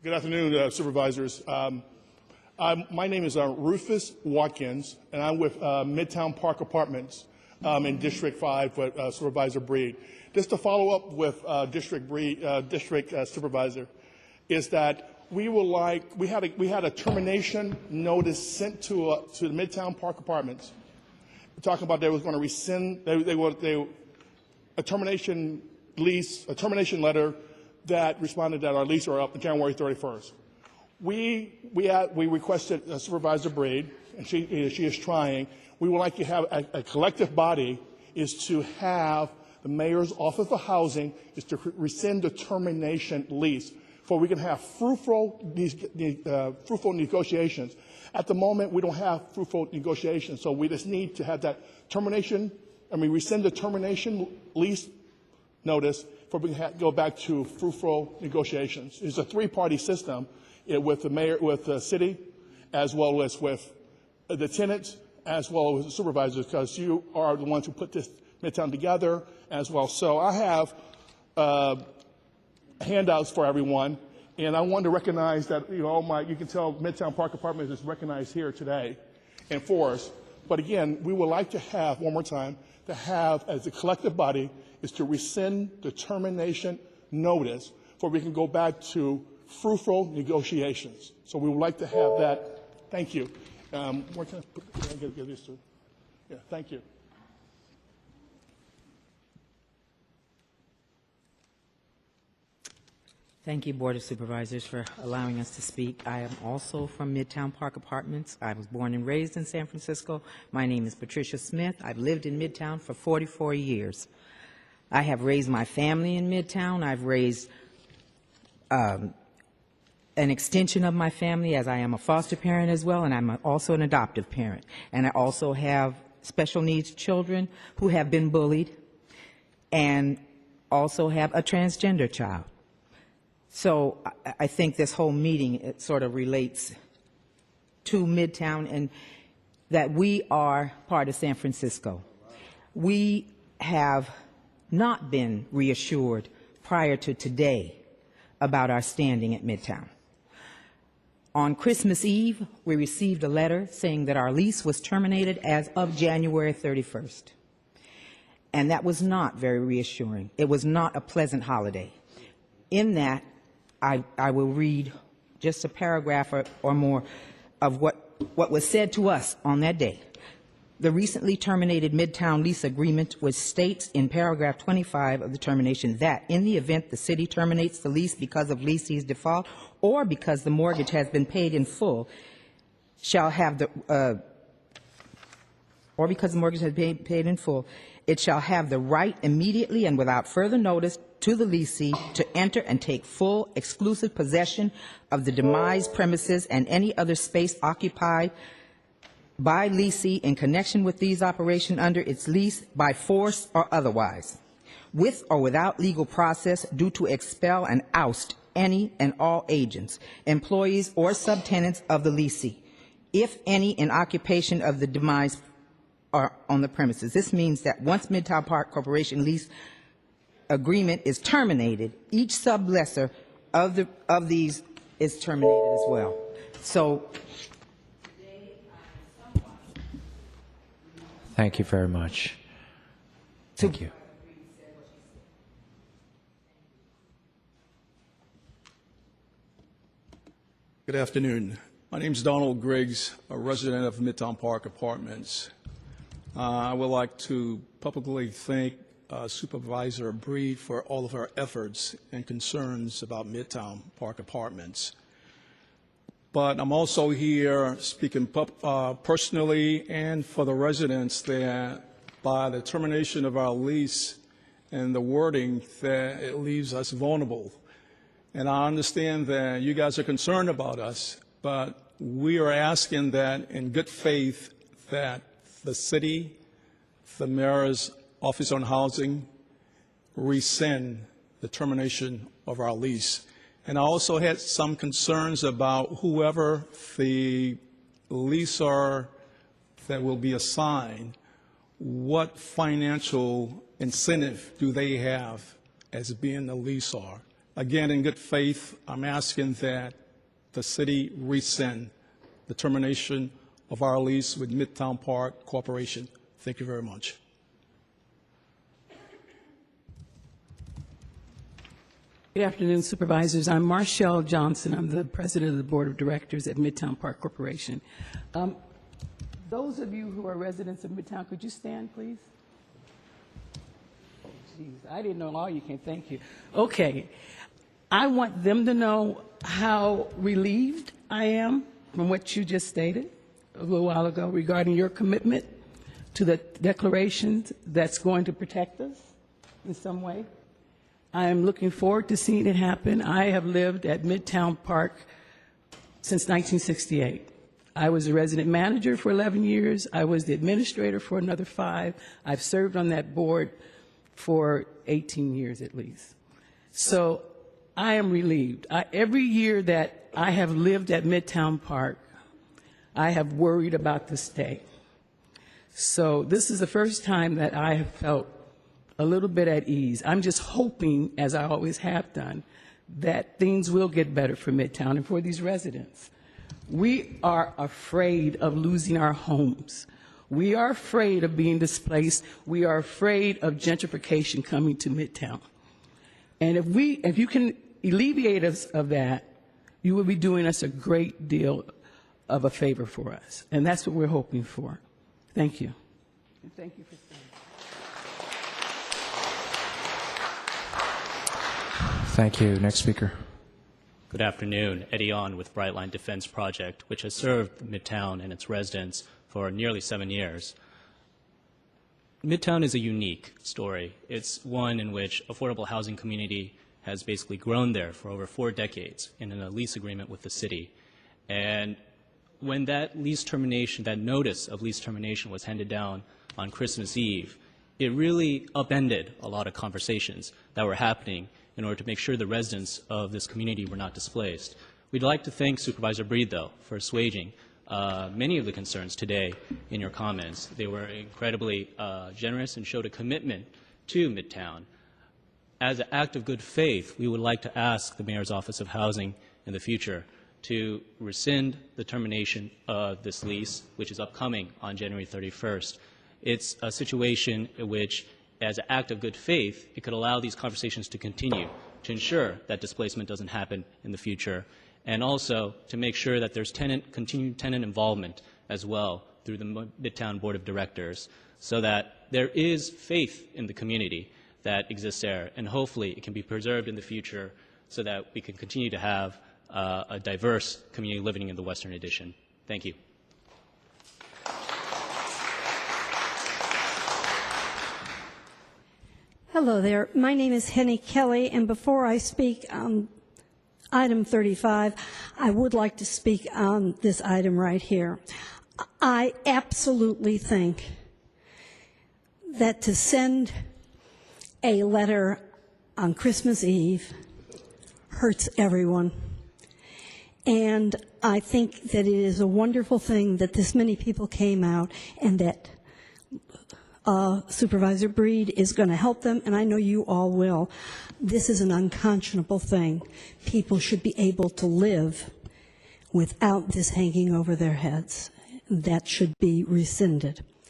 Good afternoon, supervisors. My name is Rufus Watkins, and I'm with Midtown Park Apartments in District 5 with Supervisor Breed. Just to follow up with District Supervisor, is that we had a termination notice sent to the Midtown Park Apartments, talking about they was going to rescind a termination lease, a termination letter that responded that our lease are up January 31st. We requested Supervisor Breed, and she is trying. We would like to have a collective body is to have the mayor's office of housing is to rescind the termination lease, for we can have fruitful negotiations. At the moment, we don't have fruitful negotiations, so we just need to have that termination. Rescind the termination lease notice for we can go back to fruitful negotiations. It's a three-party system with the mayor, with the city, as well as with the tenants, as well as the supervisors, because you are the ones who put this Midtown together as well. So I have handouts for everyone, and I want to recognize that you can tell Midtown Park Apartments is recognized here today and for us. But again, we would like to have one more time to have as a collective body is to rescind the termination notice for we can go back to fruitful negotiations. So we would like to have that. Thank you. Where can I get this to? Yeah, thank you. Thank you, Board of Supervisors, for allowing us to speak. I am also from Midtown Park Apartments. I was born and raised in San Francisco. My name is Patricia Smith. I've lived in Midtown for 44 years. I have raised my family in Midtown. I've raised an extension of my family, as I am a foster parent as well, and I'm also an adoptive parent. And I also have special needs children who have been bullied, and also have a transgender child. So I think this whole meeting, it sort of relates to Midtown, and that we are part of San Francisco. We have not been reassured prior to today about our standing at Midtown. On Christmas Eve, we received a letter saying that our lease was terminated as of January 31st. And that was not very reassuring. It was not a pleasant holiday. In that, I will read just a paragraph or more of what was said to us on that day. The recently terminated Midtown lease agreement, which states in paragraph 25 of the termination that in the event the city terminates the lease because of leasee's default or because the mortgage has been paid in full, shall have the it shall have the right immediately and without further notice to the leasee to enter and take full exclusive possession of the demised premises and any other space occupied by leasee in connection with these operations under its lease by force or otherwise, with or without legal process, due to expel and oust any and all agents, employees, or subtenants of the leasee, if any in occupation of the demised are on the premises. This means that once Midtown Park Corporation lease agreement is terminated, each sublessor of these is terminated as well. So thank you very much. Thank you. Good afternoon. My name is Donald Griggs, a resident of Midtown Park Apartments. I would like to publicly thank Supervisor Breed for all of her efforts and concerns about Midtown Park Apartments. But I'm also here speaking personally and for the residents that by the termination of our lease and the wording that it leaves us vulnerable. And I understand that you guys are concerned about us, but we are asking that in good faith that the city, the mayor's office on housing, rescind the termination of our lease. And I also had some concerns about whoever the leaser that will be assigned, what financial incentive do they have as being the leaser Again, in good faith, I'm asking that the city rescind the termination of our lease with Midtown Park Corporation. Thank you very much. Good afternoon, Supervisors. I'm Marshall Johnson. I'm the President of the Board of Directors at Midtown Park Corporation. Those of you who are residents of Midtown, could you stand, please? Oh, geez, I didn't know all you can. Thank you. Okay. I want them to know how relieved I am from what you just stated a little while ago regarding your commitment to the declarations that's going to protect us in some way. I am looking forward to seeing it happen. I have lived at Midtown Park since 1968. I was a resident manager for 11 years. I was the administrator for another 5. I've served on that board for 18 years at least. So I am relieved. Every year that I have lived at Midtown Park, I have worried about the stay. So this is the first time that I have felt a little bit at ease. I'm just hoping, as I always have done, that things will get better for Midtown and for these residents. We are afraid of losing our homes. We are afraid of being displaced. We are afraid of gentrification coming to Midtown. And if you can alleviate us of that, you will be doing us a great deal of a favor for us. And that's what we're hoping for. Thank you. And thank you for staying. Thank you. Next speaker. Good afternoon. Eddie On with Brightline Defense Project, which has served Midtown and its residents for nearly 7 years. Midtown is a unique story. It's one in which affordable housing community has basically grown there for over 4 decades in a lease agreement with the city. And when that lease termination, that notice of lease termination was handed down on Christmas Eve, it really upended a lot of conversations that were happening in order to make sure the residents of this community were not displaced. We'd like to thank Supervisor Breed, though, for assuaging many of the concerns today in your comments. They were incredibly generous and showed a commitment to Midtown. As an act of good faith, we would like to ask the Mayor's Office of Housing in the future to rescind the termination of this lease, which is upcoming on January 31st. It's a situation in which, as an act of good faith, it could allow these conversations to continue to ensure that displacement doesn't happen in the future, and also to make sure that there's continued tenant involvement as well through the Midtown Board of Directors, so that there is faith in the community that exists there, and hopefully it can be preserved in the future so that we can continue to have a diverse community living in the Western Addition. Thank you. Hello there. My name is Henny Kelly, and before I speak on item 35, I would like to speak on this item right here. I absolutely think that to send a letter on Christmas Eve hurts everyone. And I think that it is a wonderful thing that this many people came out and that Supervisor Breed is going to help them, and I know you all will. This is an unconscionable thing. People should be able to live without this hanging over their heads. That should be rescinded.